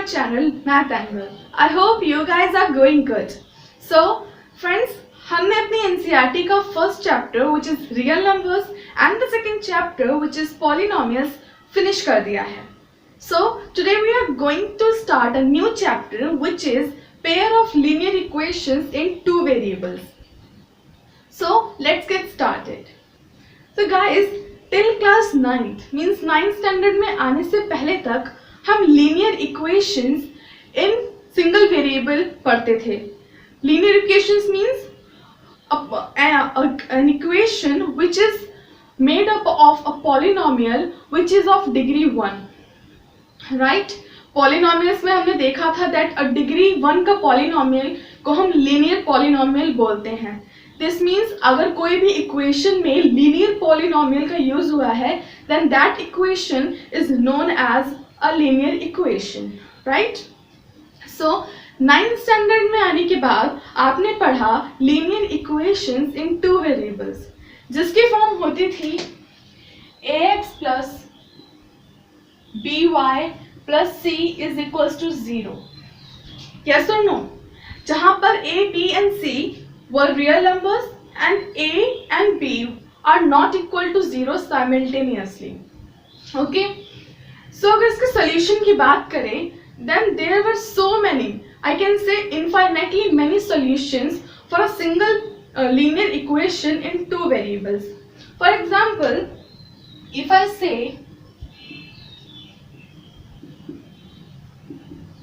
channel Math Angle. I hope you guys are going good. So friends, हमने अपनी NCERT का first chapter which is real numbers and the second chapter which is polynomials finish कर दिया है. So today we are going to start a new chapter which is pair of linear equations in two variables. So let's get started. So guys, till class 9th means 9th standard में आने से पहले तक हम linear equations in single variable पढ़ते थे. Linear equations means an equation which is made up of a polynomial which is of degree 1. Right? Polynomials में हमने देखा था that a degree 1 का polynomial को हम linear polynomial बोलते हैं. This means अगर कोई भी equation में linear polynomial का use हुआ है then that equation is known as a linear equation, right? So 9th standard में आने के बाद आपने पढ़ा linear equations in two variables जिसकी फॉर्म होती थी ax plus by plus c is equals to 0. Yes or no? जहाँ पर a, b and c were real numbers and a and b are not equal to 0 simultaneously. Okay? So अगर इसके solution की बात करें then there were so many, I can say infinitely many solutions for a single linear equation in two variables. For example, if I say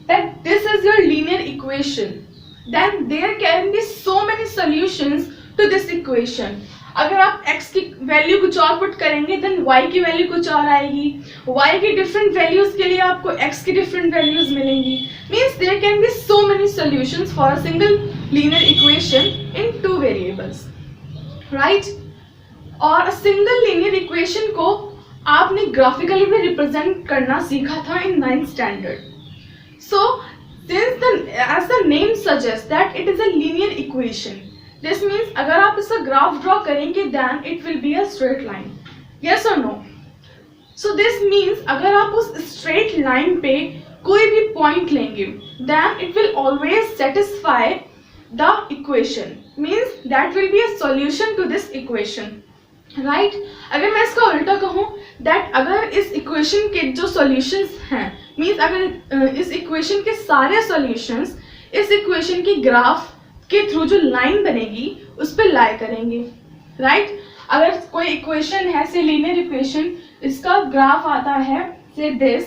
that this is your linear equation, then there can be so many solutions to this equation. अगर आप x की value कुछ और put करेंगे then y की value कुछ और आएगी, y की डिफरेंट वैल्यूज के लिए आपको x की डिफरेंट वैल्यूज मिलेंगी. Means there can be so many solutions for a single linear equation in two variables, right? और a single linear equation को आपने ग्राफिकली भी रिप्रेजेंट करना सीखा था in 9th standard. So since as the name suggests that it is a linear equation, this means अगर आप इसका ग्राफ ड्रॉ करेंगे then it will be a straight line. Yes or no? So this means अगर आप उस straight line पे कोई भी point लेंगे then it will always satisfy the equation. Means that will be a solution to this equation. Right? अगर मैं इसका उल्टा कहूँ that अगर इस equation के जो solutions हैं means अगर इस equation के सारे solutions इस equation की ग्राफ के थ्रू जो लाइन बनेगी उस पे लाई करेंगे. राइट? अगर कोई इक्वेशन है से लीनियर इक्वेशन, इसका ग्राफ आता है से दिस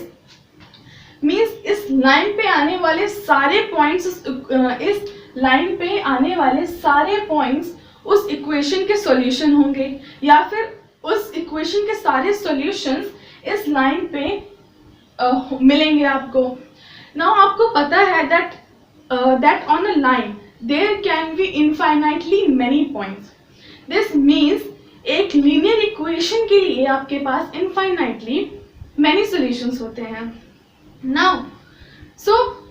मींस इस लाइन पे आने वाले सारे पॉइंट्स इस लाइन पे आने वाले सारे पॉइंट्स उस इक्वेशन के सॉल्यूशन होंगे या फिर उस इक्वेशन के सारे सॉल्यूशंस इस लाइन पे मिलेंगे आपको. नाउ आपको पता है that on a line there can be infinitely many points. This means एक linear equation के लिए आपके पास infinitely many solutions होते हैं.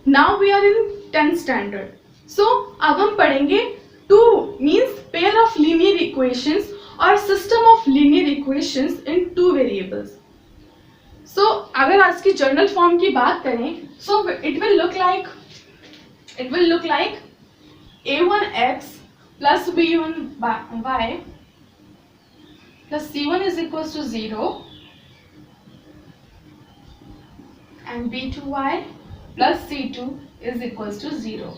Now we are in 10th standard. So अब हम पढ़ेंगे two means pair of linear equations or system of linear equations in two variables. So अगर आज की journal form की बात करें so it will look like a1x plus b1y plus c1 is equals to 0 and b2y plus c2 is equals to 0.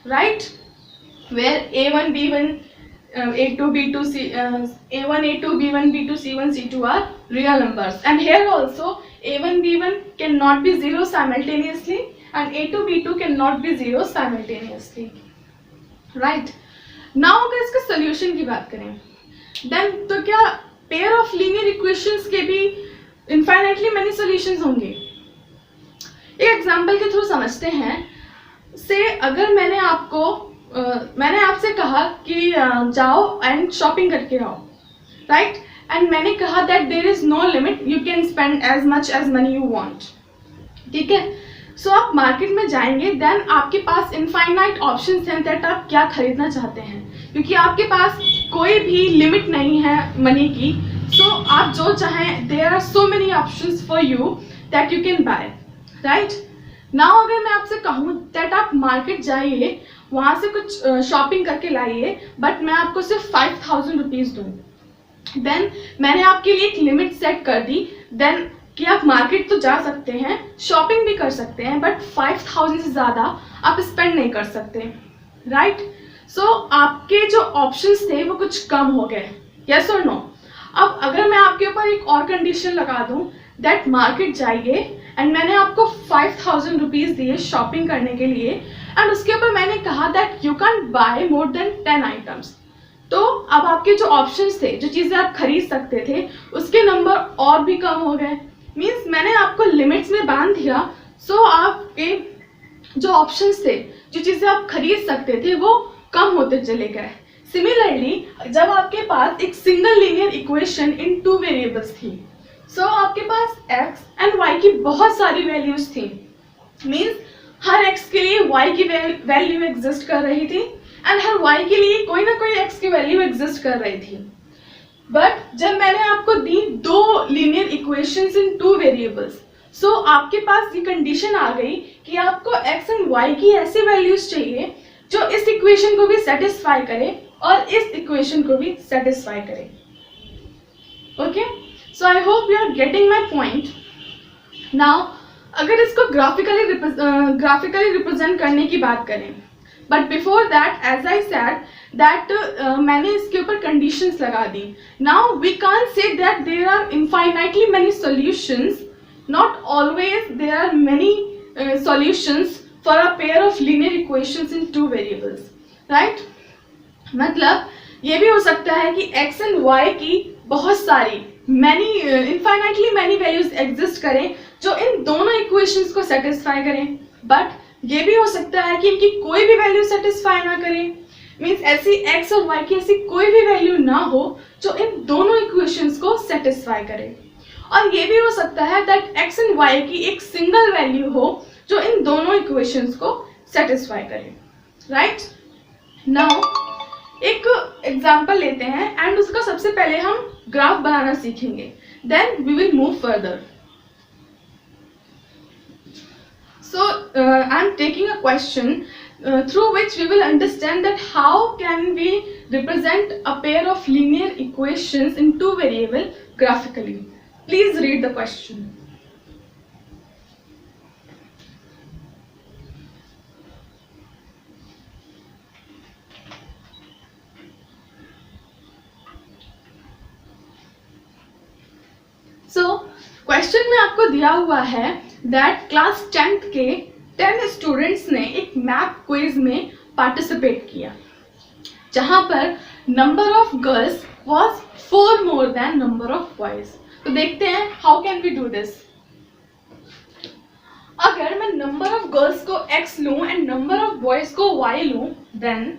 Right? Where a1, b1, a2, b2, a1, a2, b1, b2, c1, c2 are real numbers. And here also a1, b1 cannot be 0 simultaneously and a2, b2 cannot be 0 simultaneously. Right? Now अगर इसका solution की बात करें then तो क्या pair of linear equations के भी infinitely many solutions होंगे. एक एग्जाम्पल के थ्रू समझते हैं. से अगर मैंने आपसे कहा कि जाओ एंड शॉपिंग करके आओ, राइट? एंड मैंने कहा that there is no limit, you can spend as much as money you want. ठीक है? सो आप मार्केट में जाएंगे देन आपके पास इनफाइनाइट ऑप्शंस हैं दैट आप क्या खरीदना चाहते हैं, क्योंकि आपके पास कोई भी लिमिट नहीं है मनी की. सो आप जो चाहें, there are so many options for you that you can buy, right? Now अगर मैं आपसे कहूँ दैट आप मार्केट जाइए, वहाँ से कुछ शॉपिंग करके लाइए, बट मैं आपको सिर्फ 5000 रुपीज़ दूँ, देन मैंने आपके लिए एक लिमिट सेट कर दी, देन कि आप मार्केट तो जा सकते हैं, शॉपिंग भी कर सकते हैं, बट 5000 से ज़्यादा आप स्पेंड नहीं कर सकते, राइट? सो आपके जो ऑप्शंस थे वो कुछ कम हो गए, यस और नो? अब अगर मैं आपके ऊपर एक और कंडीशन लगा दूं दैट मार्केट जाइए एंड मैंने आपको 5000 रुपीज़ दिए शॉपिंग करने के लिए, एंड उसके ऊपर मैंने कहा that you can bye more than 10 items, तो अब आपके जो ऑप्शंस थे, जो चीज़ें आप खरीद सकते थे, उसके नंबर और भी कम हो गए। मीन्स मैंने आपको लिमिट्स में बांध दिया, सो आपके जो ऑप्शंस थे, जो चीज़ें आप खरीद सकते थे, वो कम होते चले गए। सिमिलरली जब आपके पास एक single linear equation in 2 variables थी, सो आपके पास x एंड y की बहुत सारी वैल्यूज थी, मीन्स हर x के लिए y की वैल्यू एग्जिस्ट कर रही थी एंड हर y के लिए कोई ना कोई x की वैल्यू एग्जिस्ट कर रही थी। बट जब मैंने आपको दी 2 लीनियर इक्वेशंस इन 2 वेरिएबल्स, सो आपके पास ये कंडीशन आ गई कि आपको x एंड y की ऐसी वैल्यूज चाहिए जो इस इक्वेशन को भी सेटिस्फाई करे और इस इक्वेशन को भी सेटिस्फाई करे। Okay, so I hope you are getting my point. Now अगर इसको ग्राफिकली रिप्रेजेंट करने की बात करें, but before that as I said that मैंने इसके ऊपर कंडीशंस लगा दी। Now we can't say that there are infinitely many solutions, not always there are many solutions for a pair of linear equations in 2 variables, right? मतलब ये भी हो सकता है कि x एंड y की बहुत सारी इनफाइनाइटली मैनी वैल्यूज एग्जिस्ट करें जो इन दोनों इक्वेशंस को सेटिस्फाई करें, बट ये भी हो सकता है कि इनकी कोई भी वैल्यू सेटिस्फाई ना करें, मीन्स ऐसी x और y की ऐसी कोई भी वैल्यू ना हो जो इन दोनों इक्वेशंस को सेटिस्फाई करे। और ये भी हो सकता है दैट x एंड y की एक सिंगल वैल्यू हो जो इन दोनों इक्वेशंस को सेटिस्फाई करे, राइट? नाउ एक एग्जाम्पल लेते हैं एंड उसका सबसे पहले हम ग्राफ बनाना सीखेंगे, then we will move further. So I am taking a question through which we will understand that how can we represent a pair of linear equations in 2 variable graphically. Please read the question. Question में आपको दिया हुआ है that class 10th के 10 students ने एक math quiz में participate किया, जहां पर number of girls was 4 more than number of boys. तो देखते हैं how can we do this. अगर मैं नंबर ऑफ गर्ल्स को x लूं एंड नंबर ऑफ बॉयज को y लूं, then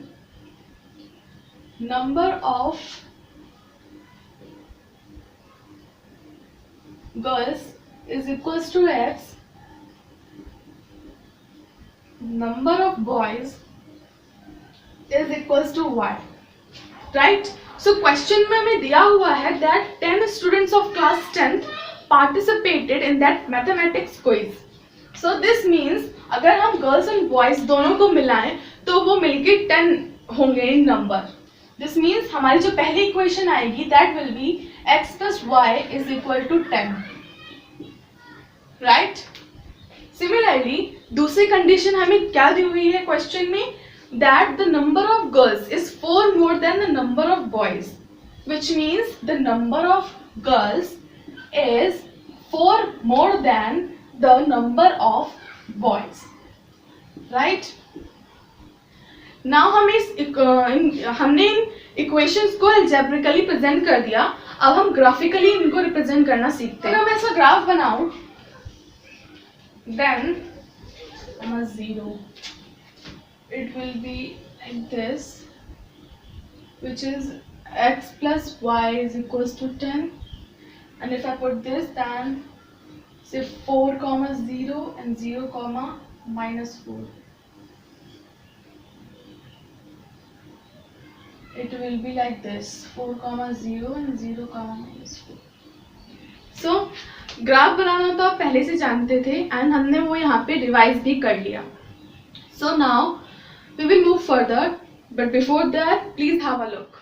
number of girls is equals to x, number of boys is equals to y, right? So question में हमें दिया हुआ है that 10 students of class 10th participated in that mathematics quiz. So this means अगर हम girls and boys दोनों को मिलाएं तो वो मिलके 10 होंगे in number. This means हमारी जो पहली इक्वेशन आएगी that will be x plus y is equal to 10, right? Similarly दूसरी कंडीशन हमें क्या दी हुई है क्वेश्चन में, that the number of girls is 4 more than the number of boys, which means the number of girls is 4 more than the number of boys, right? Now हमने इन equations को algebraically present कर दिया, अब हम graphically इनको represent करना सीखते हैं। अगर मैं ऐसा ग्राफ बनाऊं, then 0 it will be like this, which is x plus y is equals to 10, and if I put this, then say 4 comma 0 and 0 comma minus 4, it will be like this, 4 comma 0 and 0 comma minus 4. So graph बनाना तो आप पहले से जानते थे and हमने वो यहाँ पे रिवाइज भी कर लिया. So now we will move further, but before that please have a look.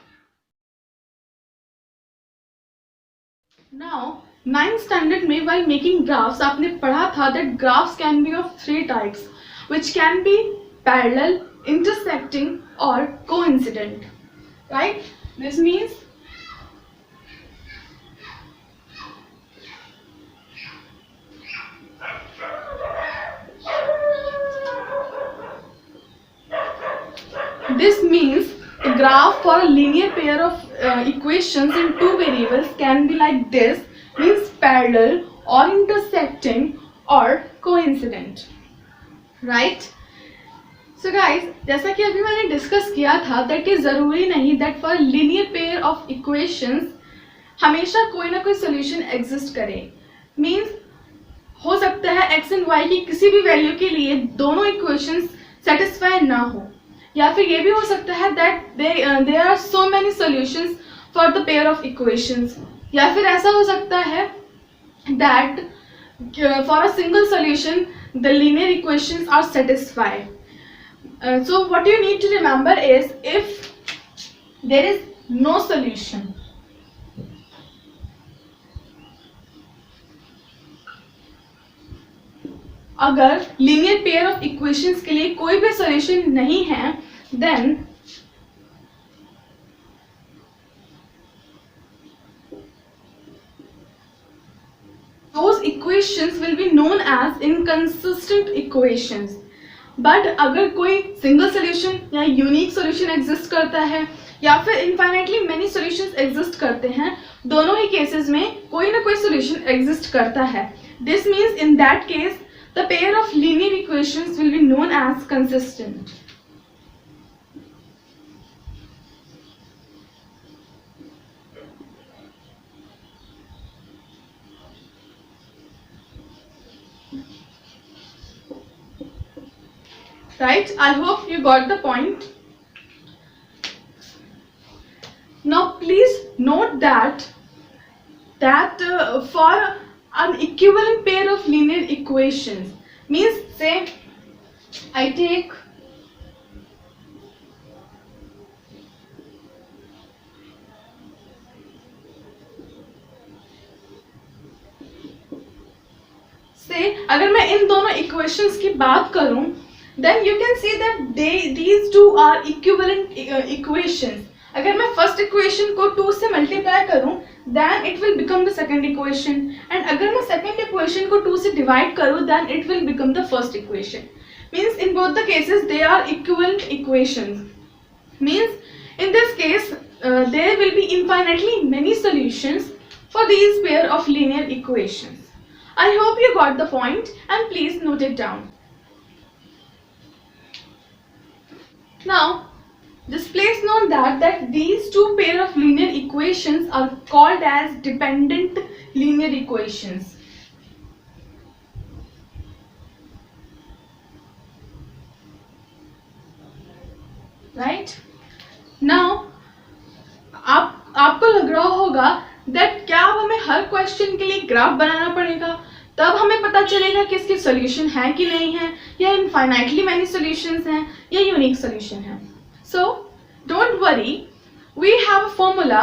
Now 9th standard में while making graphs आपने पढ़ा था that graphs can be of 3 types which can be parallel, intersecting or coincident, right? This means a graph for a linear pair of equations in 2 variables can be like this, means parallel or intersecting or coincident, right? So guys, जैसा कि अभी मैंने discuss किया था that कि ज़रूरी नहीं that for a linear pair of equations हमेशा कोई ना कोई सोल्यूशन एग्जिस्ट करे. मीन्स हो सकता है x एंड y की किसी भी वैल्यू के लिए दोनों इक्वेशंस सेटिस्फाई ना हो, या फिर ये भी हो सकता है that there are so many solutions for the pair of equations, या फिर ऐसा हो सकता है that for a single solution the linear equations are satisfied. So what you need to remember is if there is no solution, अगर linear pair of equations के लिए कोई भी सॉल्यूशन नहीं है, then those equations will be known as inconsistent equations. But अगर कोई single solution या यूनिक सोल्यूशन एग्जिस्ट करता है या फिर इनफाइनाइटली मेनी सॉल्यूशंस एग्जिस्ट करते हैं, दोनों ही केसेस में कोई ना कोई सोल्यूशन एग्जिस्ट करता है. This means in that case the pair of linear equations will be known as consistent. Right? I hope you got the point. Now please note that for an equivalent pair of linear equations, means say I take अगर मैं इन दोनों equations की बात करूं, then you can see that these two are equivalent equations. अगर मैं first equation को 2 से मल्टीप्लाई करूं, then it will become the second equation, and अगर मैं सेकंड इक्वेशन को 2 से डिवाइड करूं, then it will become the first equation. Means in both the cases they are equivalent equations. Means in this case there will be infinitely many solutions for these pair of linear equations. I hope you got the point and please note it down. Now, just please note that these two pair of linear equations are called as dependent linear equations. Right? Now, आपको लग रहा होगा that क्या अब हमें हर question के लिए graph बनाना पड़ेगा, तब हमें पता चलेगा कि इसके सॉल्यूशन है कि नहीं है, या इनफाइनाइटली मैनी सॉल्यूशंस हैं या यूनिक सॉल्यूशन है. So don't worry, we have a formula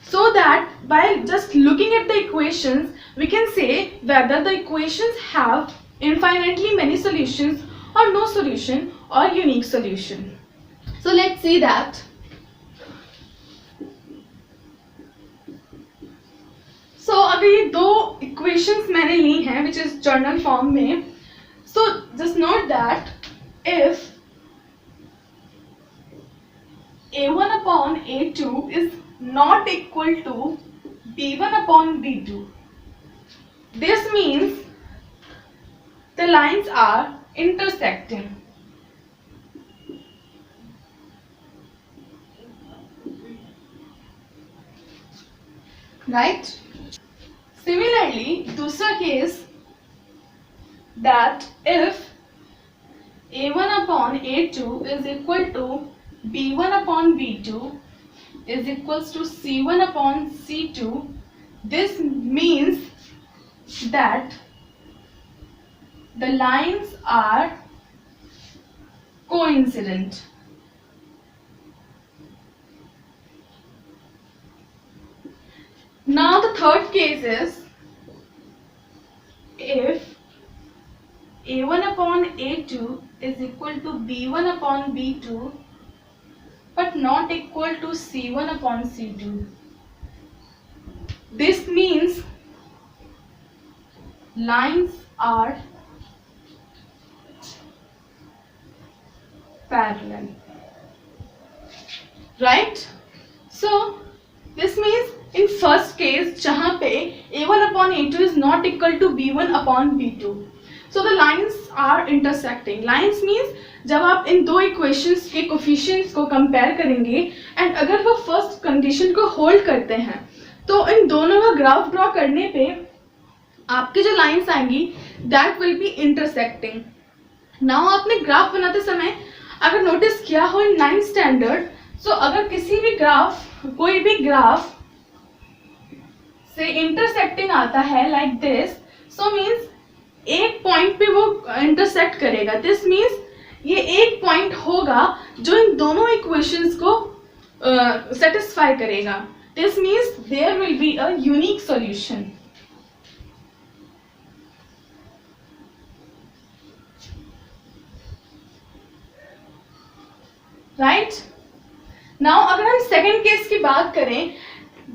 so that by just looking at the equations we can say whether the equations have infinitely many solutions or no solution or unique solution. So let's see that. So अगर ये दो equations मैंने ली हैं which is journal form में, so just note that if a1 upon a2 is not equal to b1 upon b2, this means the lines are intersecting. Right? Similarly, दूसरा case that if a1 upon a2 is equal to b1 upon b2 is equals to c1 upon c2, this means that the lines are coincident. Now the third case is if a1 upon a2 is equal to b1 upon b2 but not equal to c1 upon c2. This means lines are parallel, right? So this means in first case जहाँ पे a1 upon a2 is not equal to b1 upon b2, so the lines are intersecting. Lines means जब आप इन दो equations के coefficients को compare करेंगे and अगर वो फर्स्ट कंडीशन को होल्ड करते हैं तो इन दोनों का ग्राफ ड्रॉ करने पे आपके जो लाइंस आएंगी that will be intersecting. Now आपने ग्राफ बनाते समय अगर नोटिस किया हो इन 9th स्टैंडर्ड, सो अगर किसी भी ग्राफ कोई भी ग्राफ से इंटरसेक्टिंग आता है लाइक दिस, सो मीन्स एक पॉइंट पे वो इंटरसेक्ट करेगा. दिस मीन्स ये एक पॉइंट होगा जो इन दोनों इक्वेशंस को सेटिस्फाई करेगा. This means there will be a unique solution. Right. Now अगर हम सेकेंड केस की बात करें,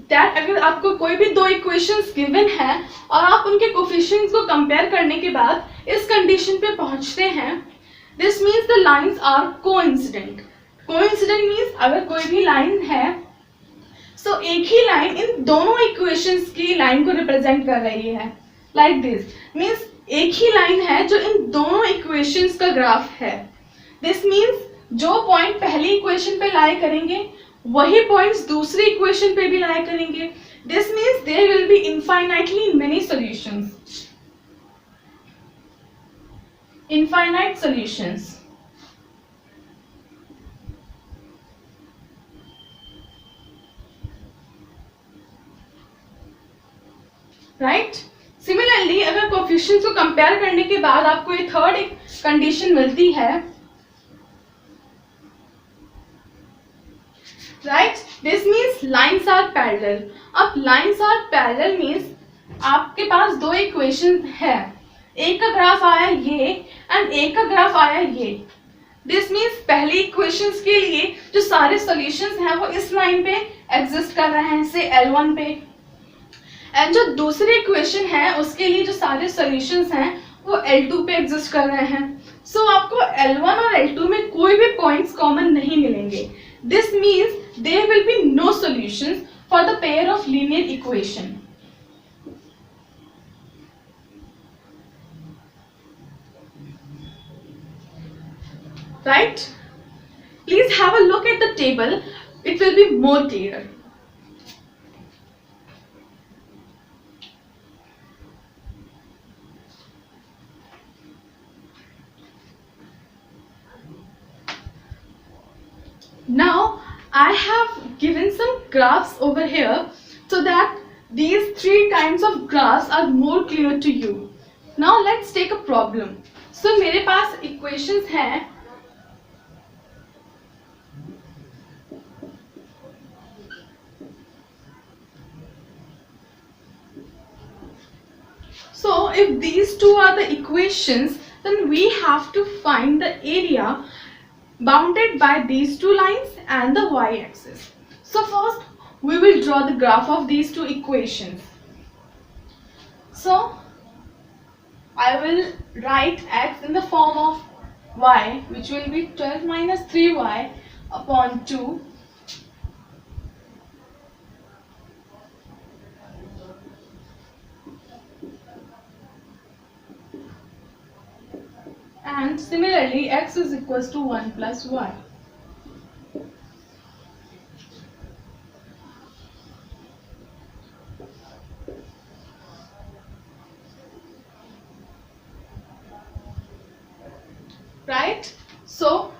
दैट अगर आपको कोई भी दो इक्वेशंस गिवन है और आप उनके कोफिशिएंट्स को कंपेयर करने के बाद इस कंडीशन पे पहुंचते हैं, this means the lines are coincident. Coincident means अगर कोई भी लाइन है सो एक ही लाइन इन दोनों इक्वेशंस की लाइन को रिप्रेजेंट कर रही है. लाइक दिस मीन्स एक ही लाइन है जो इन दोनों इक्वेशंस का ग्राफ है. दिस मीन्स जो पॉइंट पहली इक्वेशन पे लाई करेंगे वही पॉइंट्स दूसरी इक्वेशन पे भी लाई करेंगे. This means there will be infinitely many solutions. Infinite solutions. Right. Similarly अगर कोफिशिएंट्स को कंपेयर करने के बाद आपको ये थर्ड एक कंडीशन मिलती है, right, this means lines are parallel. अब लाइन्स आर पैरेलल मीन्स आपके पास दो इक्वेशन है, एक का ग्राफ आया ये एंड एक का ग्राफ आया ये. दिस मीन्स पहली इक्वेशंस के लिए जो सारे सॉल्यूशंस हैं वो इस लाइन पे एग्जिस्ट कर रहे हैं, से L1 पे, एंड जो दूसरी इक्वेशन है उसके लिए जो सारे सॉल्यूशंस हैं वो L2 पे एग्जिस्ट कर रहे हैं. सो आपको L1 और L2 में कोई भी पॉइंट्स कॉमन नहीं मिलेंगे. This means there will be no solutions for the pair of linear equation. Right? Please have a look at the table. It will be more clear. Now I have given some graphs over here so that these three kinds of graphs are more clear to you. Now let's take a problem. So मेरे पास equations हैं. So if these two are the equations, then we have to find the area bounded by these two lines and the y-axis. So first we will draw the graph of these two equations. So I will write x in the form of y, which will be 12 minus 3y upon 2. And similarly x is equals to 1 plus y. Right? So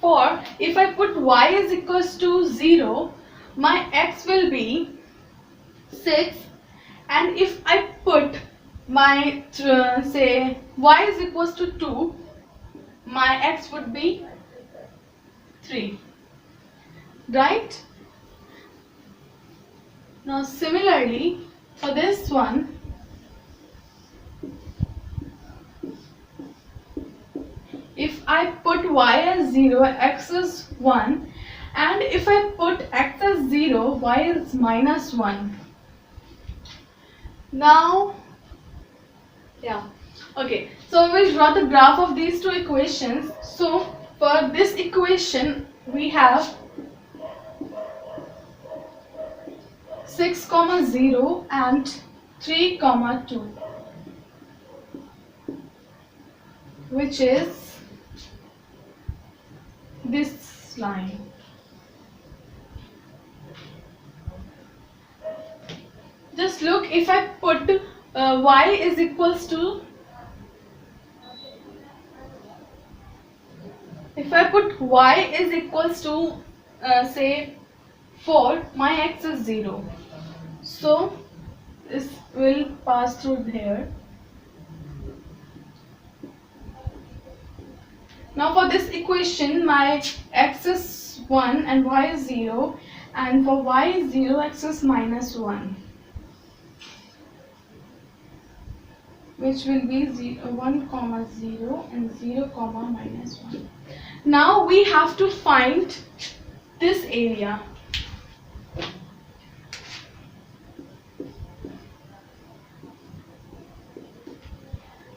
for if I put y is equals to 0, my x will be 6, and if I put my say y is equals to 2, my x would be 3, right? Now similarly for this one, if I put y as 0, x is 1, and if I put x as 0, y is minus 1. Now, yeah, okay, so we will draw the graph of these two equations. So for this equation we have 6, 0 and 3, 2, which is this line. Just look, if I put y is equals to, if I put y is equals to say 4, my x is 0. So this will pass through here. Now for this equation, my x is 1 and y is 0, and for y is 0, x is minus 1, which will be 1, 0 and 0, minus 1. Now we have to find this area.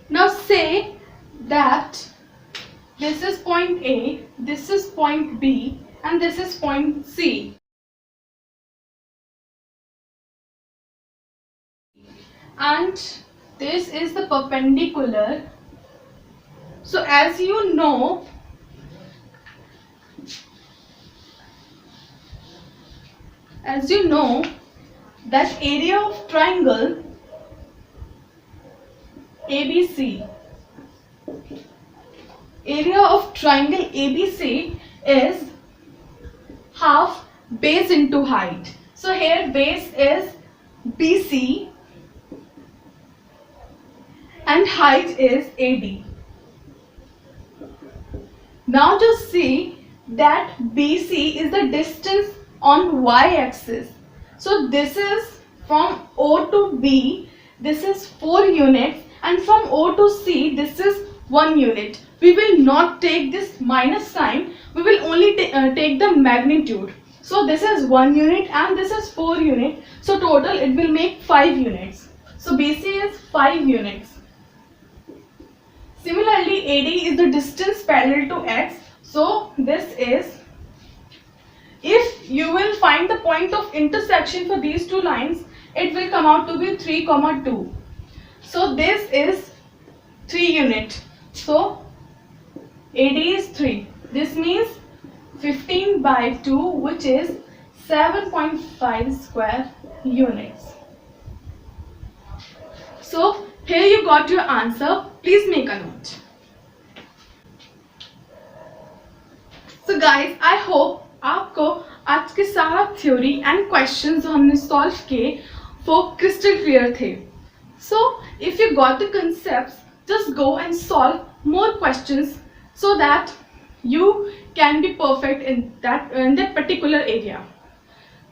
Now say that this is point A, this is point B, and this is point C. And this is the perpendicular. So as you know, that area of triangle ABC, is half base into height. So here base is BC and height is AD. Now just see that BC is the distance on y-axis. So this is from O to B, this is 4 units, and from O to C, this is 1 unit. We will not take this minus sign, we will only take the magnitude. So this is 1 unit and this is 4 units. So total it will make 5 units. So BC is 5 units. Similarly, AD is the distance parallel to X. So this is, if you will find the point of intersection for these two lines, it will come out to be 3, 2. So this is 3 unit. So AD is 3. This means 15 by 2, which is 7.5 square units. So here you got your answer. Please make a note. So guys, I hope आपको आज के सारा theory and questions जो हमने solve किए वो crystal clear थे. So if you got the concepts, just go and solve more questions so that you can be perfect in that particular area.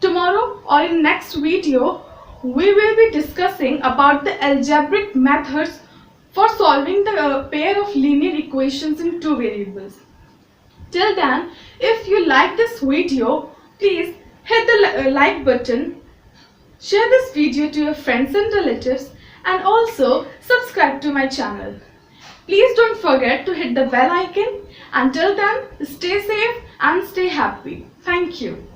Tomorrow or in next video, we will be discussing about the algebraic methods for solving the pair of linear equations in two variables. Till then, if you like this video, please hit the like button, share this video to your friends and relatives, and also subscribe to my channel. Please don't forget to hit the bell icon. Until then, stay safe and stay happy. Thank you.